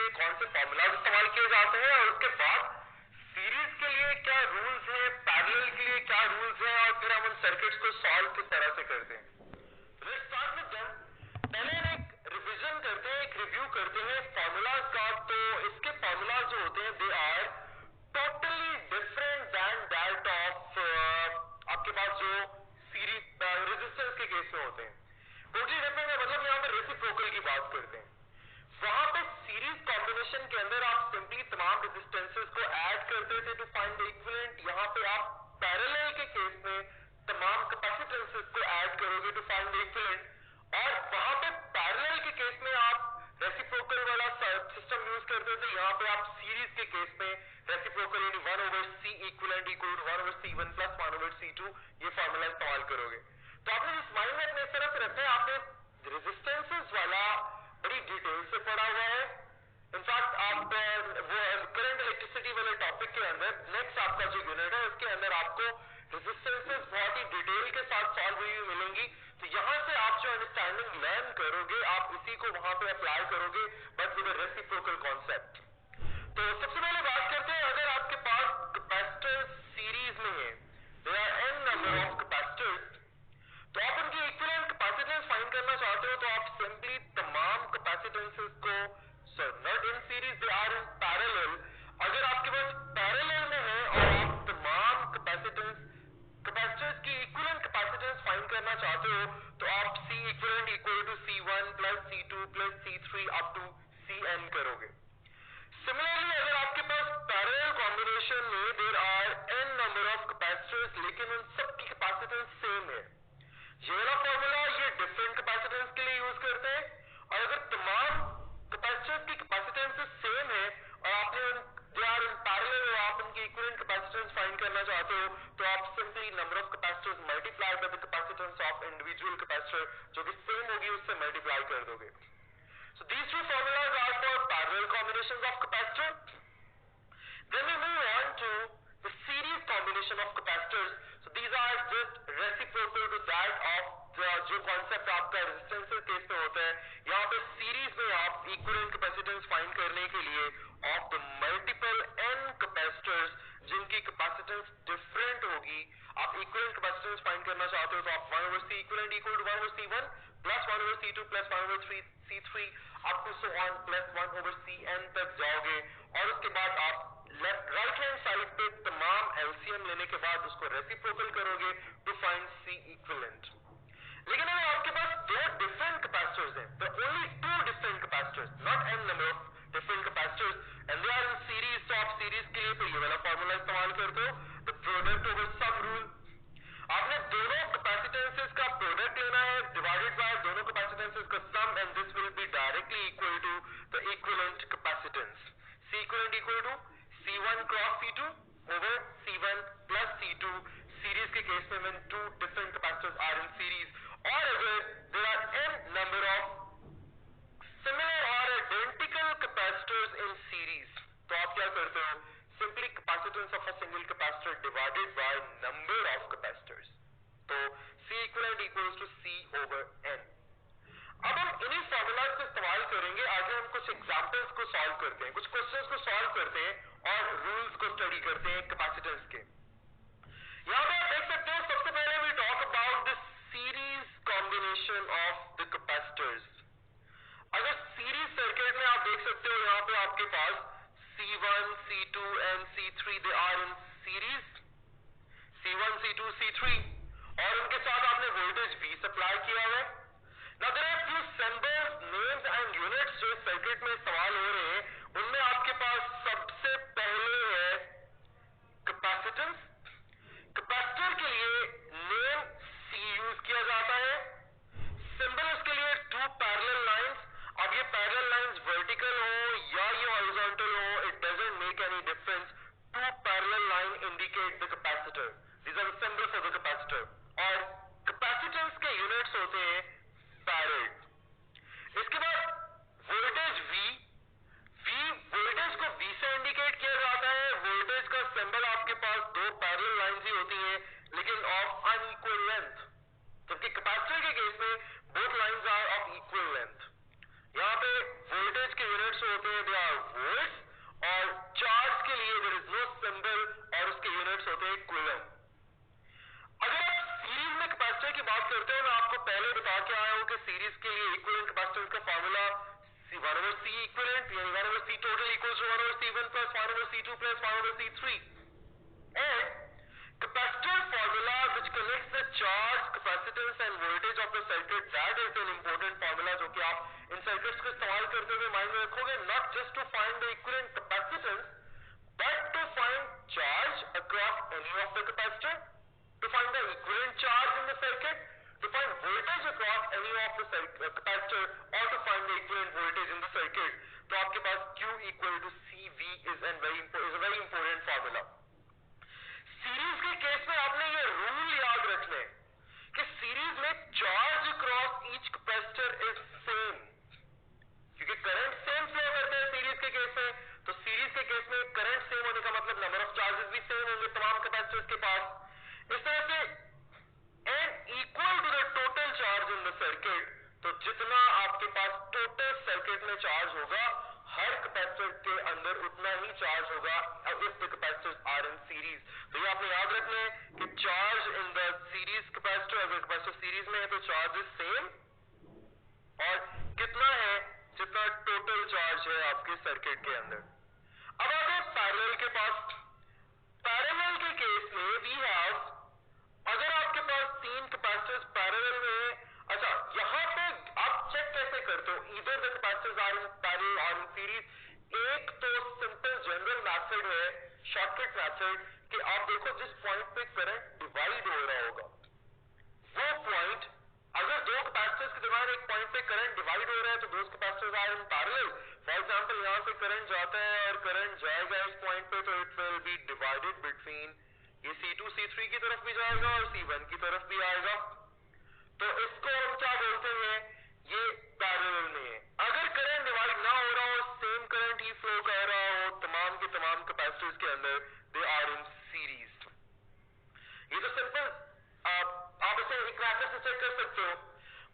लिए कौन से फॉर्मूला इस्तेमाल किए जाते हैं और उसके बाद सीरीज के लिए क्या रूल्स हैं, पैरेलल के लिए क्या रूल्स हैं और फिर हम उन सर्किट्स को सॉल्व किस तरह से करते हैं। Let's start with them. पहले एक रिवीजन करते हैं, एक रिव्यू करते हैं फॉर्मूलाज का। तो इसके फॉर्मूलाज जो होते हैं they are totally different than that of आपके पास जो सीरीज रेजिस्टेंस के केस में होते हैं। टोटली डिफरेंट है मतलब यहाँ पे रेसिप्रोकल की बात करते हैं। वहां पे सीरीज कॉम्बिनेशन के अंदर आप सिंपली तमाम रेजिस्टेंसेस को ऐड करते थे टू फाइंड द इक्विवेलेंट। यहाँ पे आप पैरेलल के केस में तमाम कैपेसिटेंसेस को ऐड करोगे टू फाइंड द इक्विवेलेंट। और वहां पे पैरेलल के केस में आप रेसिप्रोकल वाला सिस्टम यूज करते थे। यहाँ पे आप सीरीज के केस में रेसिप्रोकल यानी 1/C equivalent equal to 1/C1 plus 1/C2 ये फॉर्मूला इस्तेमाल करोगे। तो आपने इस माइंड में अपने तरफ रखा है, आपने रेजिस्टेंसेस वाला बड़ी डिटेल से पढ़ा हुआ है। इनफैक्ट आप वो करंट इलेक्ट्रिसिटी वाले टॉपिक के अंदर नेक्स्ट आपका जो यूनिट है उसके अंदर आपको रेजिस्टेंसेस बहुत ही डिटेल के साथ सॉल्व हुई मिलेंगी। तो यहां से आप जो अंडरस्टैंडिंग लर्न करोगे आप इसी को वहां पे अप्लाई करोगे बट विद रेसिप्रोकल कॉन्सेप्ट। तो सबसे पहले बात करते हैं, अगर आपके पास कैपेसिटर सीरीज में है, there are n number of capacitors, तो आप उनकी इक्विवेलेंट कैपेसिटेंस फाइंड करना चाहते हो तो आप सिंपली तमाम कैपेसिटेंसेस को not in series they are in parallel. अगर आपके पास पैरेलल में है और आप तमाम कैपेसिटर्स की इक्विवेलेंट कैपेसिटेंस फाइंड करना चाहते हो तो आप C equivalent equal to C1 plus C2 plus C3 up to Cn करोगे। सिमिलरली अगर आपके पास पैरेलल कॉम्बिनेशन में there are n number of capacitors लेकिन उन सबकी कैपेसिटेंस सेम है, ये वाला फॉर्मूला ये डिफरेंट कैपेसिटेंस के लिए यूज करते हैं। और अगर तमाम कैपेसिटर्स की कैपेसिटेंस सेम है और आपने दे आर इन पैरेलल और आप उनकी इक्विवेलेंट कैपेसिटेंस फाइंड करना चाहते हो तो आप simply number of capacitors multiply by the capacitance of individual capacitor जो कि सेम होगी उससे मल्टीप्लाई कर दोगे। So these two formulas are for parallel combinations of capacitor. Then we move on to the series combination of capacitors. So these are just reciprocal to that of the जो concept आपका resistance case में होता है। यहाँ पे series में आप equivalent capacitance find करने के लिए of the multiple n capacitors जिनकी capacitance different होगी, आप equivalent capacitance फाइंड करना चाहते हो तो आप 1/C equivalent equal to 1/C1 plus 1/C2 plus 1/C3 up to so on plus 1/Cn तक जाओगे और उसके बाद आप राइट हैंड साइड पे तमाम एलसीएम लेने के बाद उसको रेसिप्रोकल करोगे टू फाइंड C इक्विवेलेंट। लेकिन अगर आपके पास दो डिफरेंट कैपेसिटर्स हैं, तो only two different capacitors, not n number of different capacitors and they are in series, तो आप सीरीज के लिए तो ये वाला फॉर्मूला इस्तेमाल करते हो, the product over sum rule. आपने दोनों कैपेसिटेंसेस का प्रोडक्ट लेना है डिवाइडेड बाय दोनों कैपेसिटेंसेस का sum and this will be directly equal to the equivalent capacitance. C equivalent equal to C1 cross C2 over C1 plus C2 series के case में when two different capacitors are in series, और अगर there are n number of similar or identical capacitors in series तो आप क्या करते हो, simply capacitance of a single capacitor divided by number of capacitors, तो C equivalent equals to C over n। अब हम इन्हीं फॉर्मूलाज को इस्तेमाल करेंगे, आगे हम कुछ एग्जांपल्स को सॉल्व करते हैं, कुछ क्वेश्चंस को सॉल्व करते हैं और रूल्स को स्टडी करते हैं कैपेसिटेंस के। यहाँ पे आप देख सकते हो सबसे पहले we talk about the series combination of the capacitors. अगर सीरीज सर्किट में आप देख सकते हो यहाँ पे आपके पास C1, C2 and C3 they are in series, C1, C2, C3 और उनके साथ आपने वोल्टेज V सप्लाई किया हुआ है। Now there are few symbols, names and units जो सर्किट में इस्तेमाल हो रहे हैं, उनमें आपके पास सबसे पहले है कैपेसिटेंस। कैपेसिटर के लिए नेम C यूज किया जाता है। सिंबल उसके लिए टू पैरेलल लाइंस। अब ये पैरेलल लाइंस वर्टिकल हो या ये हॉरिजॉन्टल हो, it doesn't make any difference. Two parallel line indicate the capacitor, these are the symbol for the capacitor. और कैपेसिटेंस के यूनिट्स होते हैं फैराड। इसके बाद वोल्टेज V वोल्टेज को V से इंडिकेट किया जाता है। वोल्टेज का सिंबल आपके पास दो पैरेलल लाइंस ही होती हैं लेकिन ऑफ अनइक्वल लेंथ, जबकि कैपेसिटर के केस में both lines are of equal length. यहाँ पे वोल्टेज के यूनिट्स होते हैं, दे आर वोल्ट्स, और चार्ज के लिए देयर इज नो सिंबल और उसके यूनिट्स होते हैं कूलम। अगर आप सीरीज में कैपेसिटर की बात करते हो, मैं आपको पहले बता के आया हूं कि सीरीज के लिए इक्विवेलेंट कैपेसिटेंस का फार्मूला C1/C इक्विवेलेंट यानी 1/C total equals to 1/C1 plus 1/C2 plus 1/C3, and capacitor formula which connects the charge, capacitance and voltage of the circuit, that is an important formula जो कि आप इन circuits को इस्तेमाल करते हुए mind में रखोगे, not just to find the equivalent capacitance but to find charge across any of the capacitor, to find the equivalent charge in the circuit, to find voltage across any of the capacitor, or to find the equivalent voltage in the circuit. तो आपके पास Q equal to CV is a very important formula. Series के case में आपने ये rule याद रखने कि series में charge across each capacitor is same, क्योंकि करंट सेम फ्लो करते हैं सीरीज के केस में, तो सीरीज के केस में करंट सेम होने का मतलब नंबर ऑफ चार्जेस भी सेम होंगे तमाम कैपेसिटर्स के पास। इस तरह से and equal to the total charge in the circuit, तो जितना आपके पास टोटल सर्किट में चार्ज होगा हर कैपेसिटर के अंदर उतना ही चार्ज होगा if the capacitors are in series। तो ये आपने याद रखना है कि charge in the series capacitor, अगर कैपेसिटर सीरीज में है तो चार्ज इज सेम, और कितना है जितना टोटल चार्ज है आपके सर्किट के अंदर। अब आते हैं पैरेलल के पास। पैरेलल के केस में वी हैव, अगर आपके पास तीन कैपेसिटर्स पैरेलल में है, अच्छा यहां पे आप चेक कैसे करते हो either the capacitors are in parallel और इन सीरीज। एक तो सिंपल जनरल मेथड है, शॉर्टकट मेथड, कि आप देखो जिस पॉइंट पे करंट डिवाइड हो रहा होगा वो पॉइंट, अगर दो कैपेसिटर्स के दरमियान एक पॉइंट पे करंट डिवाइड हो रहा है तो दो capacitors are in parallel. For example यहां से करंट जाता है और करंट जाएगा इस पॉइंट पे, तो it will be divided between, ये C2 C3 की तरफ भी जाएगा और C1 की तरफ भी आएगा, तो इसको हम क्या बोलते हैं, ये पैरेलल में है। अगर करंट डिवाइड ना हो रहा हो, सेम करंट ही फ्लो कर रहा हो तमाम के तमाम कैपेसिटर्स के अंदर, दे आर इन सीरीज। ये तो सिंपल आप इसे एक मैथड से चेक कर सकते हो।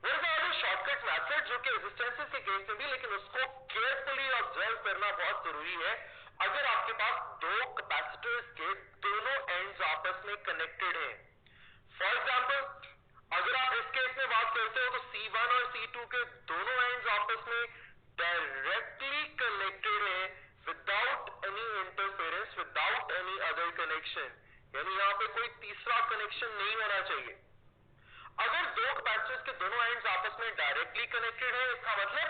वो इज शॉर्टकट मैथड जो कि रेजिस्टेंसेस के केस में भी, लेकिन उसको केयरफुली ऑब्जर्व करना बहुत जरूरी है। अगर आपके पास दो कैपेसिटर्स के दोनों एंड्स आपस में कनेक्टेड हैं, फॉर एग्जांपल अगर आप इस केस में बात करते हो तो C1 और C2 के दोनों एंड्स आपस में डायरेक्टली कनेक्टेड हैं without any interference, without any other connection, यानी यहां पे कोई तीसरा कनेक्शन नहीं होना चाहिए। अगर दो कैपेसिटर्स के दोनों एंड्स आपस में डायरेक्टली कनेक्टेड है, इसका मतलब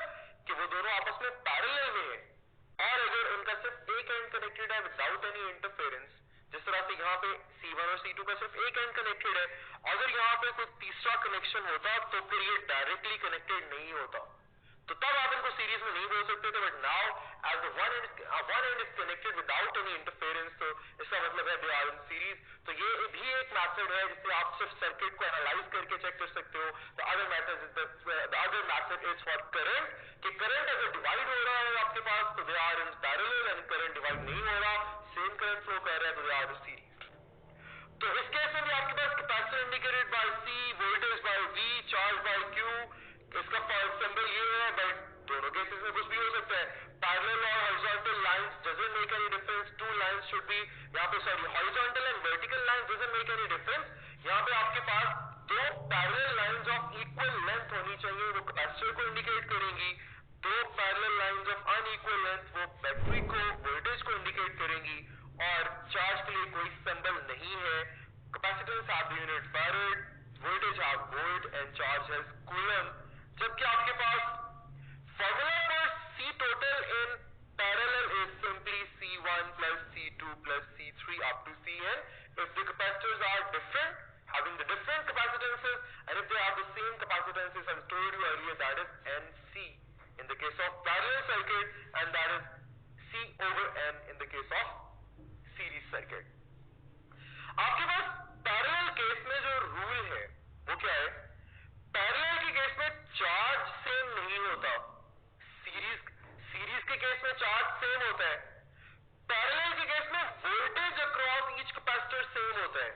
कि वो दोनों आपस में पैरेलल में है, और अगर उनका सिर्फ एक एंड कनेक्टेड है विदाउट एनी इंटरफेरेंस, जिस तरह से यहाँ पे C1 और C2 का सिर्फ एक एंड कनेक्टेड है, अगर यहाँ पे कोई तीसरा कनेक्शन होता तो फिर ये डायरेक्टली कनेक्टेड नहीं होता, तो तब आप इनको सीरीज में नहीं बोल सकते थे। But now as one end is connected without any interference, तो इसका मतलब है दे आर इन सीरीज। तो ये भी एक मेथड है जिससे आप सिर्फ सर्किट को एनालाइज करके चेक कर सकते हो। The other method is for current, कि करंट अगर डिवाइड हो रहा है आपके पास तो they are in parallel, and current divide नहीं हो रहा, सेम करंट फ्लो कर रहा है, तो दे आर इन सीरीज। तो इस केस में भी आपके पास capacitor indicated by C, voltage by V, charge by Q, इसका सिंबल ये है, बट दोनों केसेस में कुछ भी हो सकता है। पैरेलल और horizontal lines doesn't make any difference, two lines should be यहाँ पे, sorry horizontal and vertical lines doesn't make any difference. यहाँ पे आपके पास दो parallel lines of equal length होनी चाहिए, वो कैपेसिटर को इंडिकेट करेंगी। दो parallel lines of unequal length वो बैटरी को, वोल्टेज को इंडिकेट करेंगी, और चार्ज के लिए कोई सिंबल नहीं है। Capacitance have unit farad, voltage have volt, and charge has coulomb. जबकि आपके पास formula for C total in parallel is simply C1 plus C2 plus C3 up to Cn. If the capacitors are different, having the different capacitances, and if they have the same capacitances, I've told you earlier, that is NC in the case of parallel circuit, and that is C over N in the case of series circuit. आपके पास parallel case में जो rule है वो क्या है? Parallel के case में चार्ज सेम नहीं होता, सीरीज के केस में चार्ज सेम होता है। पैरेलल के केस में voltage across each capacitor same होता है,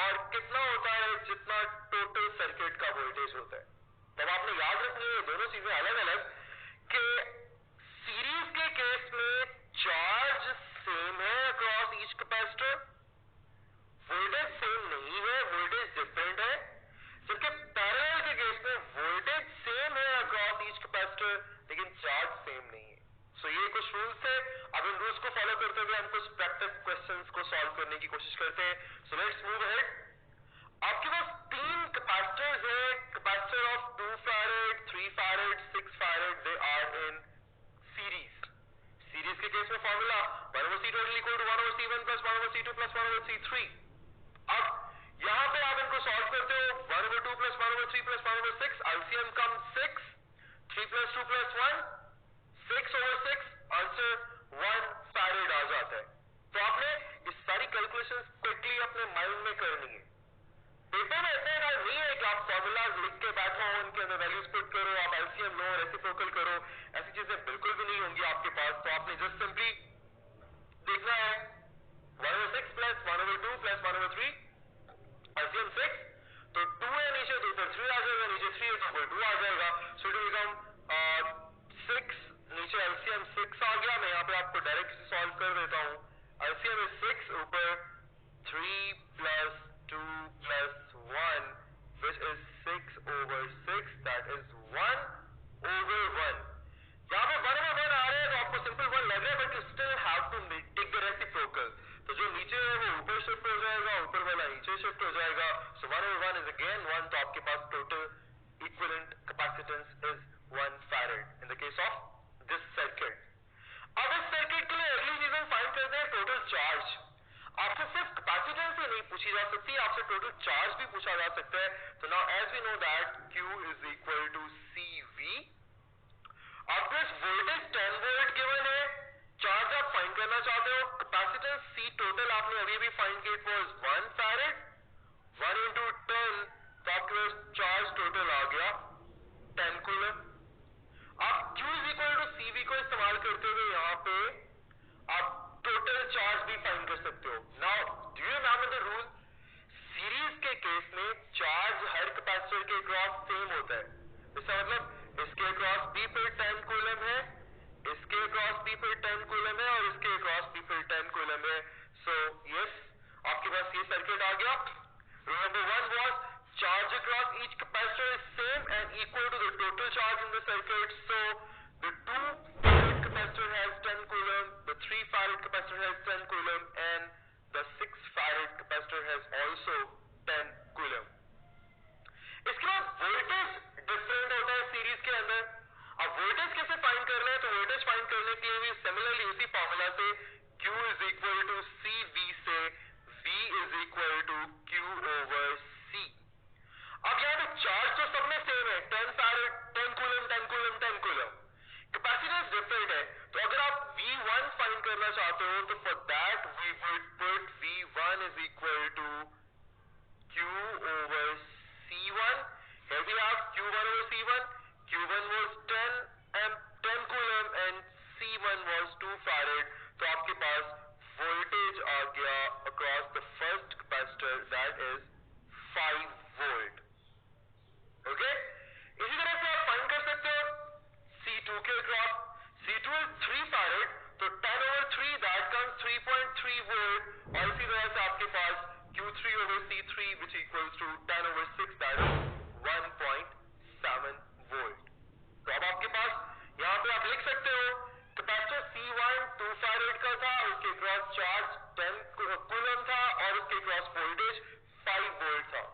और कितना होता है? जितना टोटल सर्किट का वोल्टेज होता है, तब आपने याद रखनी है दोनों चीजें अलग अलग कि सीरीज के केस में चार्ज सेम है across each capacitor, voltage same नहीं है, वोल्टेज डिफरेंट है, जबकि पैरेलल के केस में वोल्टेज सेम है अक्रॉस ईच कैपेसिटर लेकिन चार्ज सेम नहीं है। सो ये कुछ रूल्स है। अब इन रूल्स को फॉलो करते हुए हम कुछ प्रैक्टिस क्वेश्चंस को सॉल्व करने की कोशिश करते हैं। So let's move ahead. आपके पास तीन कैपेसिटर्स है, capacitor of 2 farad, 3 farad, 6 farad, they are in series. Series के केस में formula 1/C total equal to 1/C1 plus 1/C2 plus 1/C3। अब यहां पे आप इनको सॉल्व करते हो 1/2 plus 1/3 plus 1/6, एलसीएम कम 6, 3 plus 2 plus 1, 6/6, आंसर 1 फैरेड आ जाता है। तो आपने ये सारी कैलकुलेशंस क्विकली अपने माइंड में करनी है। पेपर में इतना नहीं है कि आप फॉर्मूलाज लिख के बैठो, उनके अंदर वैल्यूज पुट करो, आप एलसीएम लो, रेसिप्रोकल करो, ऐसी चीजें बिल्कुल भी नहीं होंगी आपके पास। तो आपने जस्ट सिंपली देखना है 1/6 प्लस 1/2 प्लस 1/3, एलसीएम 6, तो 2 है नीचे तो ऊपर 3 आ जाएगा, नीचे 3 है तो ऊपर 2 आ जाएगा। सो इट विल बिकम 6, नीचे एलसीएम 6 आ गया। मैं यहाँ पे आपको डायरेक्ट सॉल्व कर देता हूँ। एलसीएम इज 6, ऊपर 3 plus 2 plus 1, which is 6/6, that is 1/1। यहाँ पे 1/1 आ रहा है तो आपको सिंपल 1 लग रहा है, but you still have to take the reciprocal. तो जो नीचे है वो ऊपर शिफ्ट हो जाएगा, ऊपर वाला नीचे शिफ्ट हो जाएगा। सो 1/1 इज अगेन 1, तो आपके पास total equivalent capacitance is 1 farad in the case of this circuit. अब इस सर्किट के लिए अगली चीज हम फाइंड करते हैं टोटल चार्ज। आपसे सिर्फ कैपेसिटेंस ही नहीं पूछी जा सकती, आपसे टोटल चार्ज भी पूछा जा सकता है। तो now as we know that Q is equal to CV। आपको इस वोल्टेज 10 वोल्ट गिवन है, चार्ज आप फाइंड करना चाहते हो, कैपेसिटेंस C टोटल आपने अभी भी फाइंड किया, इट वाज 1 फैरेड, 1 into 10, तो आपके पास चार्ज टोटल आ गया 10 कूलम। आप Q is equal to CV को इस्तेमाल करते हुए यहाँ पे आप टोटल चार्ज भी फाइंड कर सकते हो। Now do you remember the rule? Series के केस में चार्ज हर कैपेसिटर के अक्रॉस सेम होता है। इसका मतलब इसके अक्रॉस B पर 10 कूलम है, इसके अक्रॉस B पर 10 कूलम है और इसके अक्रॉस B पर 10 कूलम है। सो यस, आपके पास ये सर्किट आ गया। Rule number 1 was charge across each capacitor is same and equal to the total charge in the circuit. So the 2 farad capacitor has 10 coulomb, the 3 farad capacitor has 10 coulomb, and the 6 farad capacitor has also 10 coulomb. इसके बाद voltage different होता है series के अंदर। अब voltage कैसे find करना है? तो वोल्टेज फाइंड करने के लिए भी सिमिलरली उसी फॉर्मूला से Q is equal to CV से V is equal to Q/C। अब यहाँ पे चार्ज तो सब में सेम है, 10 farad, 10 coulomb, 10 coulomb, 10 coulomb. Capacitance different है, तो अगर आप V1 फाइंड करना चाहते हो तो for that we would put V1 is equal to Q/C1। Here we have Q1/C1. Q1 was 10 coulomb and C1 was 2 farad. तो आपके पास वोल्टेज आ गया across the first capacitor, that is 5 volt. Okay, इसी तरह से आप फाइंड कर सकते हो C2 के अक्रॉस। C2 is 3 फैरेड, तो 10/3 दैट कम्स 3.3 वोल्ट। और इसी तरह से आपके पास Q3/C3 which equals to 10/6, that is 1.7 volt. तो अब आपके पास यहाँ पे आप लिख सकते हो कैपेसिटर C1 2 फैरेड का था, उसके क्रॉस चार्ज 10 कूलम था और उसके क्रॉस वोल्टेज 5 वोल्ट था।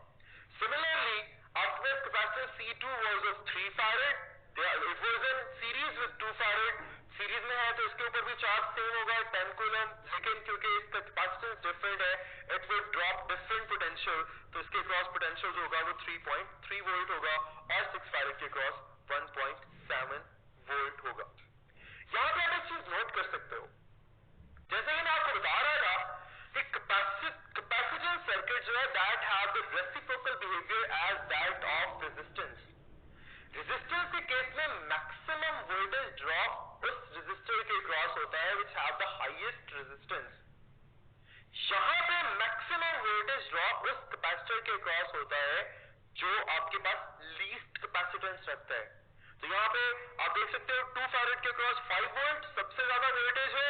Similarly, after capacitor C2 was of 3 farad, it was in series with 2 farad। Series में है तो इसके ऊपर भी चार्ज सेम होगा 10 कूलम, लेकिन क्योंकि इसका कैपेसिटेंस डिफरेंट है, it will drop different potential, तो इसके क्रॉस पोटेंशियल जो होगा वो 3.3 वोल्ट होगा और 6 फैरेड के क्रॉस 1.7 वोल्ट होगा। यहाँ पे आप एक चीज नोट कर सकते हो, जैसे कि मैं आपको बता रहा था कि कैपेसिटर सर्किट जो है that have the reciprocal behaviour as that of resistance. Resistance के केस में मैक्सिमम वोल्टेज ड्रॉप उस रेजिस्टर के क्रॉस होता है which have the highest resistance। यहाँ पे मैक्सिमम वोल्टेज ड्रॉप उस कैपेसिटर के क्रॉस होता है जो आपके पास लीस्ट कैपेसिटेंस रखता है। तो यहाँ पे आप देख सकते हो 2 फैरेड के क्रॉस 5 वोल्ट सबसे ज्यादा वोल्टेज है,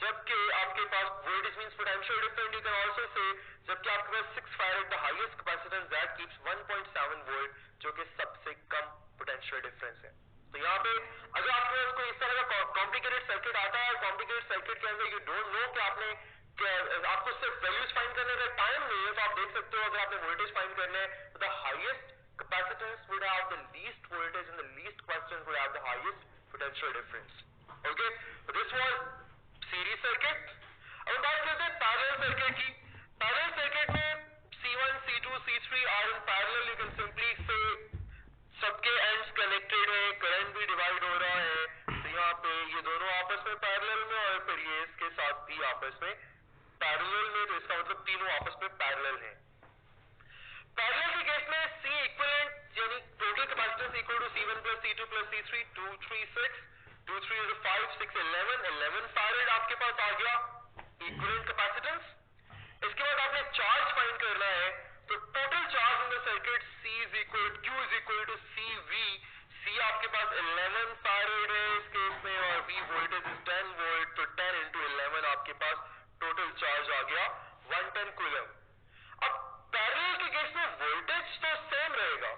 जबकि आपके पास voltage means potential difference you can also say, जबकि आपके पास 6 farad the highest capacitance that keeps 1.7 volt जो कि सबसे कम पोटेंशियल डिफरेंस है। तो यहाँ पे अगर आपके पास कोई इस तरह का कॉम्प्लिकेटेड सर्किट आता है, कॉम्प्लिकेटेड सर्किट के अंदर यू डोंट नो कि आपने आपको सिर्फ वैल्यूज फाइंड करने का टाइम नहीं है, तो आप देख सकते हो अगर आपने वोल्टेज फाइंड करना है तो the highest capacitance would have the least voltage and the least capacitance would have the highest potential difference. Okay, so this was series circuit. अब बात करते हैं parallel circuit की। Parallel circuit में C1, C2, C3 are in parallel. You can simply say सबके ends connected है, current भी divide हो रहा है, तो यहाँ पे ये दोनों आपस में parallel में और फिर ये इसके साथ भी आपस में parallel में, तो इसका मतलब तीनों आपस में parallel है। पैरेलल के केस में C इक्विवेलेंट यानी total capacitance equal to C1 plus C2 plus C3 2 3 6 2 3 is 5 6 11 farad आपके पास आ गया इक्विवेलेंट कैपेसिटेंस। इसके बाद आपने चार्ज फाइंड करना है, तो total charge in the circuit Q is equal to CV। C आपके पास 11 फैरेड है इस केस में और V वोल्टेज इज 10 वोल्ट, तो 10 into 11 आपके पास टोटल चार्ज आ गया 110 कूलम। अब पैरेलल के केस में वोल्टेज तो सेम रहेगा,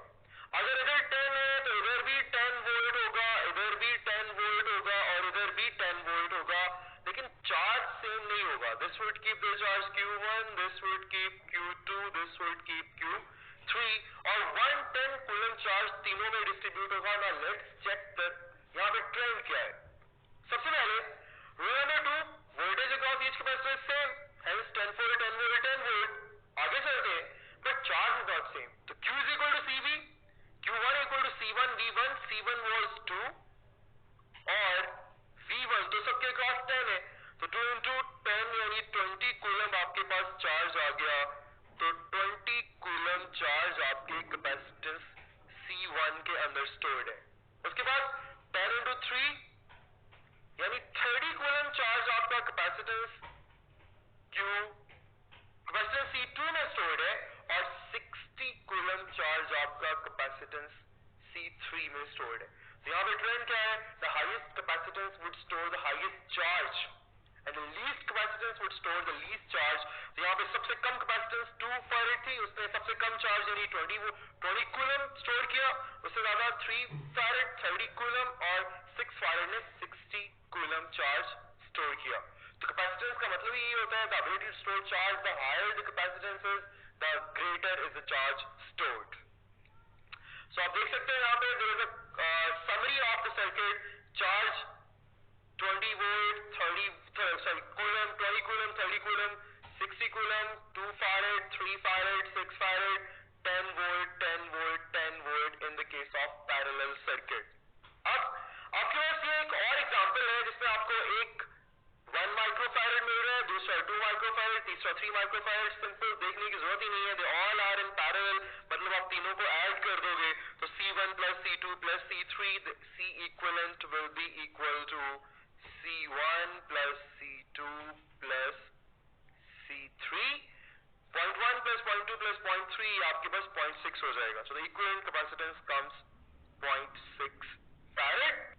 अगर इधर 10 है तो इधर भी 10 वोल्ट होगा, इधर भी 10 वोल्ट होगा और इधर भी 10 वोल्ट होगा, लेकिन चार्ज सेम नहीं होगा। This would keep the charge Q1, this would keep Q2, this would keep Q3 और 110 कूलम चार्ज तीनों में डिस्ट्रीब्यूट होगा। ना लेट्स चेक दैट यहाँ पे ट्रेंड क्या है। सबसे पहले rule number 2, voltage across each capacitor is same, hence 10 volt 10 volt 10 volt. आगे चलते हैं, but charge is not same, तो Q is equal to CV, Q1 equal to C1 V1, C1 was 2 और V1 तो सबके क्रॉस 10 है, तो 2 into 10 यानी 20 कूलम आपके पास चार्ज आ गया, तो 20 कूलम चार्ज आपके कैपेसिटेंस C1 के अंदर स्टोर्ड है। उसके बाद 10 into 3 यानी 30 कूलम चार्ज आपका कैपेसिटेंस कैपेसिटेंस C2 में स्टोर्ड है और 60 कूलम चार्ज आपका कैपेसिटेंस C3 में स्टोर्ड है। तो यहाँ पे ट्रेंड क्या है, the highest capacitance would store the highest charge and the least capacitance would store the least charge. तो यहाँ पे सबसे कम कैपेसिटेंस 2 फैरेड थी, उसने सबसे कम चार्ज यानी 20 कूलम स्टोर किया, उससे ज्यादा 3 फैरेड 30 कूलम और 6 फैरेड ने 60 कूलम चार्ज स्टोर किया। तो कैपेसिटेंस का मतलब यही होता है, the ability to store charge, the higher the capacitance is the greater is the charge stored. So आप देख सकते हैं यहाँ पे there is a summary of the circuit, charge 20 volt 30 coulomb 20 coulomb 30 coulomb 60 coulomb 2 farad 3 farad 6 farad 10 volt 10 volt 10 volt in the case of parallel circuit. अब आपके पास ये एक और एग्जांपल है जिसमें आपको एक 1 माइक्रोफैरेड मिल रहा है, दूसरा 2 माइक्रोफैरेड, तीसरा 3 माइक्रोफैरेड। सिंपल देखने की जरूरत ही नहीं है, they all are in parallel, मतलब आप तीनों को ऐड कर दोगे तो C1 plus C2 plus C3 C equivalent will be equal to C1 plus C2 plus C3। 0.1 plus 0.2 plus 0.3 आपके पास 0.6 हो जाएगा। So the equivalent capacitance comes 0.6 farad.